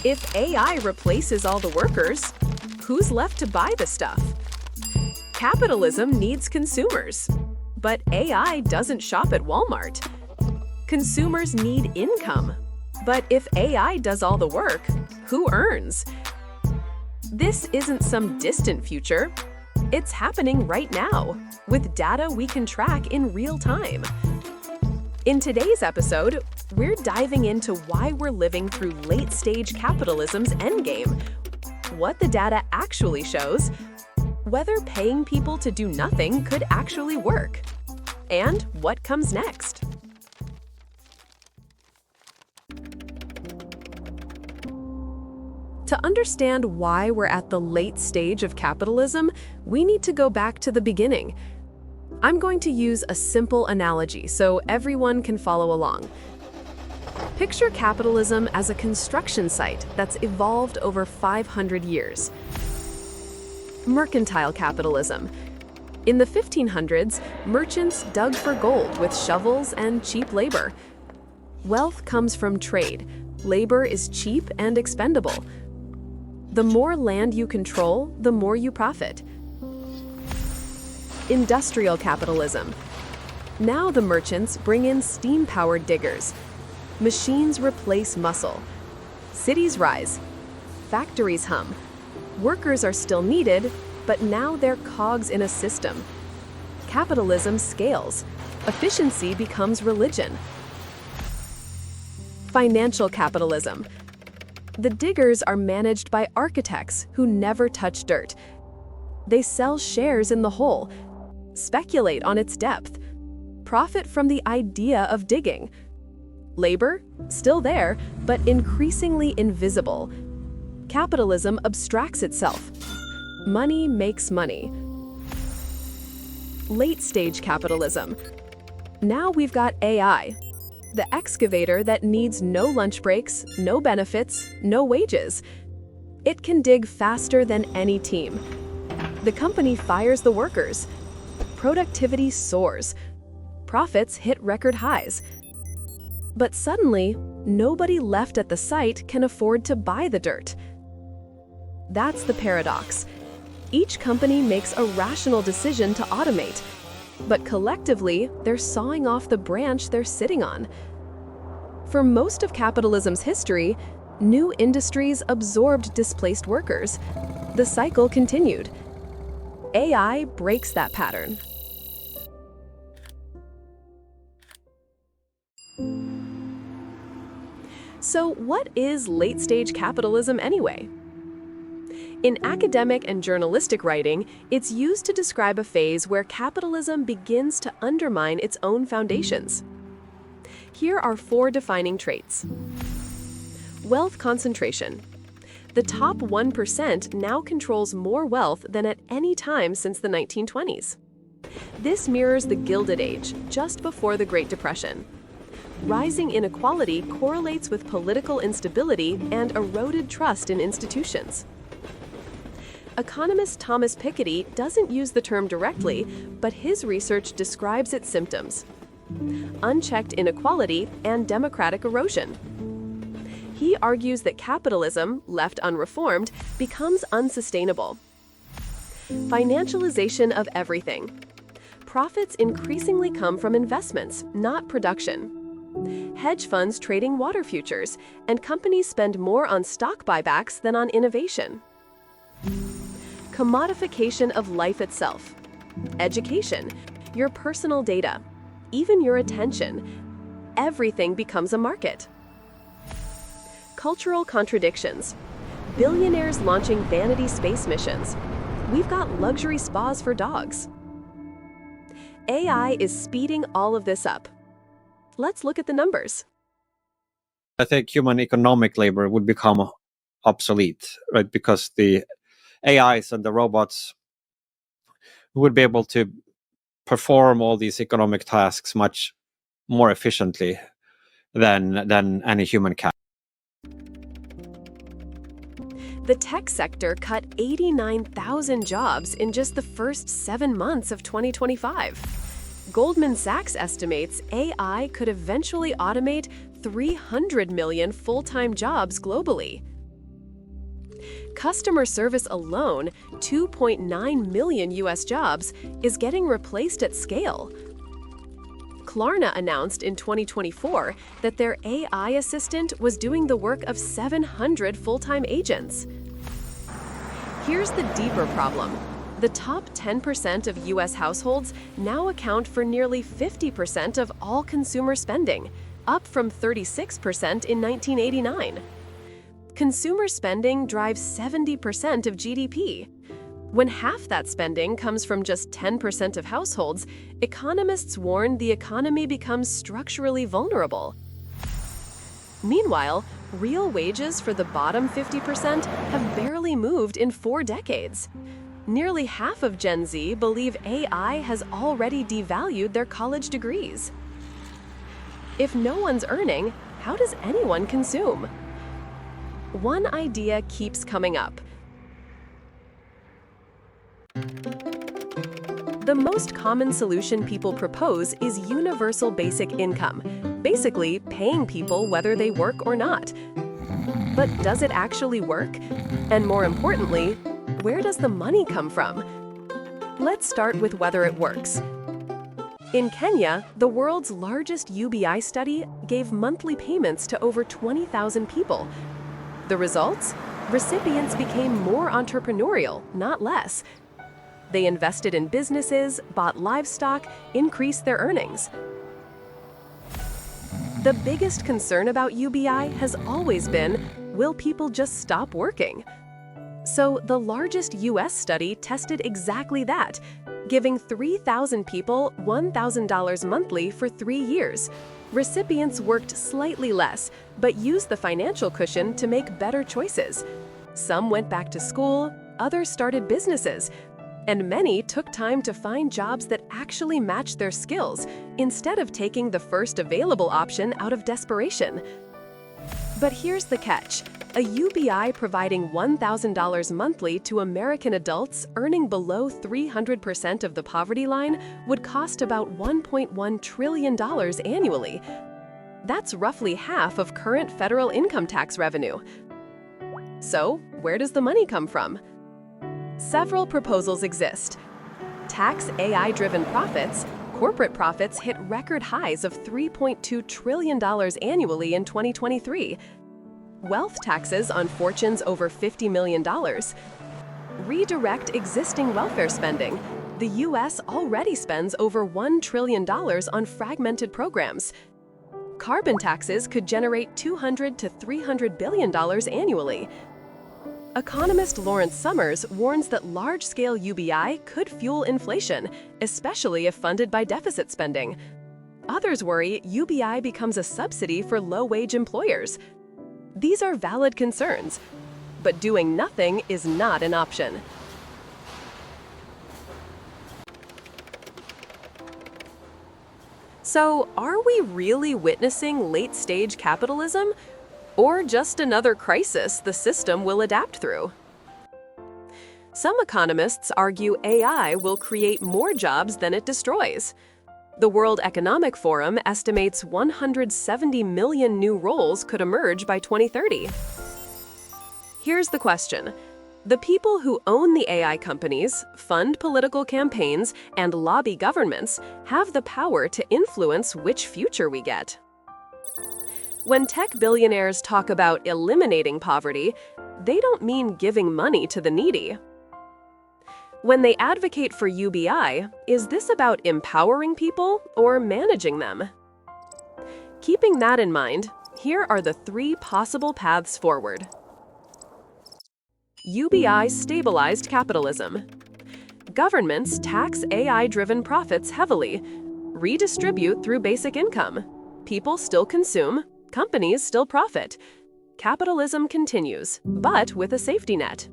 If AI replaces all the workers, who's left to buy the stuff? Capitalism needs consumers, but AI doesn't shop at Walmart. Consumers need income, but if AI does all the work, who earns? This isn't some distant future. It's happening right now, with data we can track in real time. In today's episode, we're diving into why we're living through late-stage capitalism's endgame, what the data actually shows, whether paying people to do nothing could actually work, and what comes next. To understand why we're at the late stage of capitalism, we need to go back to the beginning. I'm going to use a simple analogy so everyone can follow along. Picture capitalism as a construction site that's evolved over 500 years. Mercantile capitalism. In the 1500s, merchants dug for gold with shovels and cheap labor. Wealth comes from trade. Labor is cheap and expendable. The more land you control, the more you profit. Industrial capitalism. Now the merchants bring in steam-powered diggers. Machines replace muscle. Cities rise. Factories hum. Workers are still needed, but now they're cogs in a system. Capitalism scales. Efficiency becomes religion. Financial capitalism. The diggers are managed by architects who never touch dirt. They sell shares in the hole, speculate on its depth, profit from the idea of digging. Labor? Still there, but increasingly invisible. Capitalism abstracts itself. Money makes money. Late-stage capitalism. Now we've got AI. The excavator that needs no lunch breaks, no benefits, no wages. It can dig faster than any team. The company fires the workers. Productivity soars. Profits hit record highs. But suddenly, nobody left at the site can afford to buy the dirt. That's the paradox. Each company makes a rational decision to automate, but collectively, they're sawing off the branch they're sitting on. For most of capitalism's history, new industries absorbed displaced workers. The cycle continued. AI breaks that pattern. So what is late-stage capitalism anyway? In academic and journalistic writing, it's used to describe a phase where capitalism begins to undermine its own foundations. Here are 4 defining traits. Wealth concentration. The top 1% now controls more wealth than at any time since the 1920s. This mirrors the Gilded Age, just before the Great Depression. Rising inequality correlates with political instability and eroded trust in institutions. Economist Thomas Piketty doesn't use the term directly, but his research describes its symptoms: unchecked inequality and democratic erosion. He argues that capitalism, left unreformed, becomes unsustainable. Financialization of everything. Profits increasingly come from investments, not production. Hedge funds trading water futures, and companies spend more on stock buybacks than on innovation. Commodification of life itself. Education, your personal data, even your attention. Everything becomes a market. Cultural contradictions. Billionaires launching vanity space missions. We've got luxury spas for dogs. AI is speeding all of this up. Let's look at the numbers. I think human economic labor would become obsolete, right? Because the AIs and the robots would be able to perform all these economic tasks much more efficiently than any human can. The tech sector cut 89,000 jobs in just the first 7 months of 2025. Goldman Sachs estimates AI could eventually automate 300 million full-time jobs globally. Customer service alone, 2.9 million US jobs, is getting replaced at scale. Klarna announced in 2024 that their AI assistant was doing the work of 700 full-time agents. Here's the deeper problem. The top 10% of US households now account for nearly 50% of all consumer spending, up from 36% in 1989. Consumer spending drives 70% of GDP. When half that spending comes from just 10% of households, economists warn the economy becomes structurally vulnerable. Meanwhile, real wages for the bottom 50% have barely moved in 4 decades. Nearly half of Gen Z believe AI has already devalued their college degrees. If no one's earning, how does anyone consume? One idea keeps coming up. The most common solution people propose is universal basic income, basically paying people whether they work or not. But does it actually work? And more importantly, where does the money come from? Let's start with whether it works. In Kenya, the world's largest UBI study gave monthly payments to over 20,000 people. The results? Recipients became more entrepreneurial, not less. They invested in businesses, bought livestock, increased their earnings. The biggest concern about UBI has always been, will people just stop working? So the largest US study tested exactly that, giving 3,000 people $1,000 monthly for 3 years. Recipients worked slightly less, but used the financial cushion to make better choices. Some went back to school, others started businesses, and many took time to find jobs that actually matched their skills, instead of taking the first available option out of desperation. But here's the catch. A UBI providing $1,000 monthly to American adults earning below 300% of the poverty line would cost about $1.1 trillion annually. That's roughly half of current federal income tax revenue. So, where does the money come from? Several proposals exist. Tax AI-driven profits. Corporate profits hit record highs of $3.2 trillion annually in 2023. Wealth taxes on fortunes over $50 million. Redirect existing welfare spending. The US already spends over $1 trillion on fragmented programs. Carbon taxes could generate $200 to $300 billion annually. Economist Lawrence Summers warns that large-scale UBI could fuel inflation, especially if funded by deficit spending. Others worry UBI becomes a subsidy for low-wage employers. These are valid concerns, but doing nothing is not an option. So, are we really witnessing late-stage capitalism? Or just another crisis the system will adapt through? Some economists argue AI will create more jobs than it destroys. The World Economic Forum estimates 170 million new roles could emerge by 2030. Here's the question. The people who own the AI companies, fund political campaigns, and lobby governments have the power to influence which future we get. When tech billionaires talk about eliminating poverty, they don't mean giving money to the needy. When they advocate for UBI, is this about empowering people or managing them? Keeping that in mind, here are the 3 possible paths forward. UBI-stabilized capitalism. Governments tax AI-driven profits heavily, redistribute through basic income. People still consume, companies still profit. Capitalism continues, but with a safety net.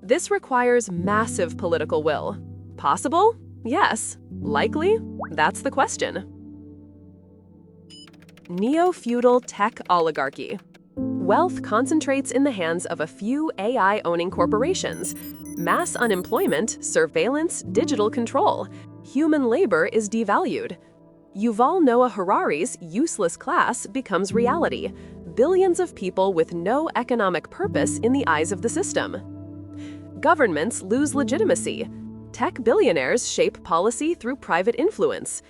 This requires massive political will. Possible? Yes. Likely? That's the question. Neo-feudal tech oligarchy. Wealth concentrates in the hands of a few AI-owning corporations. Mass unemployment, surveillance, digital control. Human labor is devalued. Yuval Noah Harari's useless class becomes reality. billions of people with no economic purpose in the eyes of the system. Governments lose legitimacy. Tech billionaires shape policy through private influence.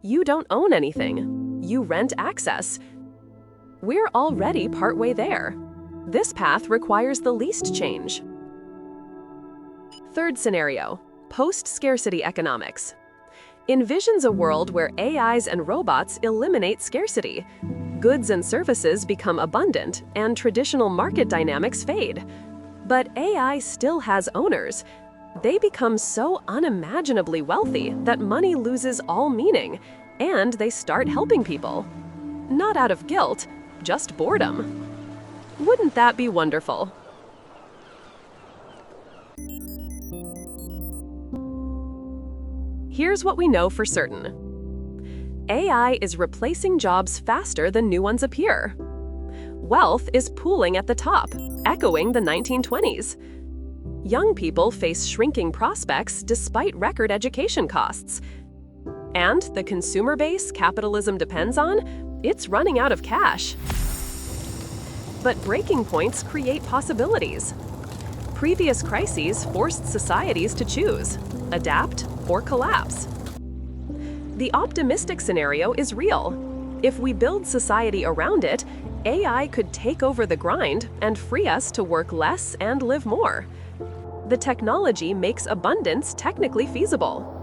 You don't own anything. You rent access. We're already partway there. This path requires the least change. Third scenario, post-scarcity economics. Envisions a world where AIs and robots eliminate scarcity. Goods and services become abundant, and traditional market dynamics fade. But AI still has owners. They become so unimaginably wealthy that money loses all meaning, and they start helping people. Not out of guilt, just boredom. Wouldn't that be wonderful? Here's what we know for certain. AI is replacing jobs faster than new ones appear. Wealth is pooling at the top, echoing the 1920s. Young people face shrinking prospects despite record education costs. And the consumer base capitalism depends on, it's running out of cash. But breaking points create possibilities. Previous crises forced societies to choose, adapt or collapse. The optimistic scenario is real. If we build society around it, AI could take over the grind and free us to work less and live more. The technology makes abundance technically feasible.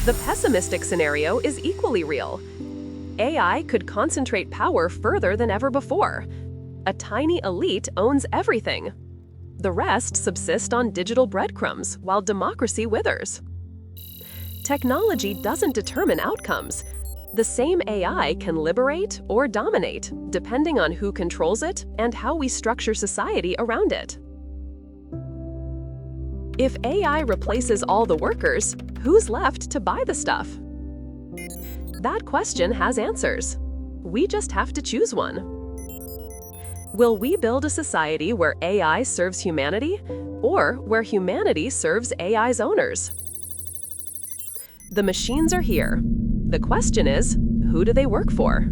The pessimistic scenario is equally real. AI could concentrate power further than ever before. A tiny elite owns everything. The rest subsist on digital breadcrumbs while democracy withers. Technology doesn't determine outcomes. The same AI can liberate or dominate, depending on who controls it and how we structure society around it. If AI replaces all the workers, who's left to buy the stuff? That question has answers. We just have to choose one. Will we build a society where AI serves humanity, or where humanity serves AI's owners? The machines are here. The question is, who do they work for?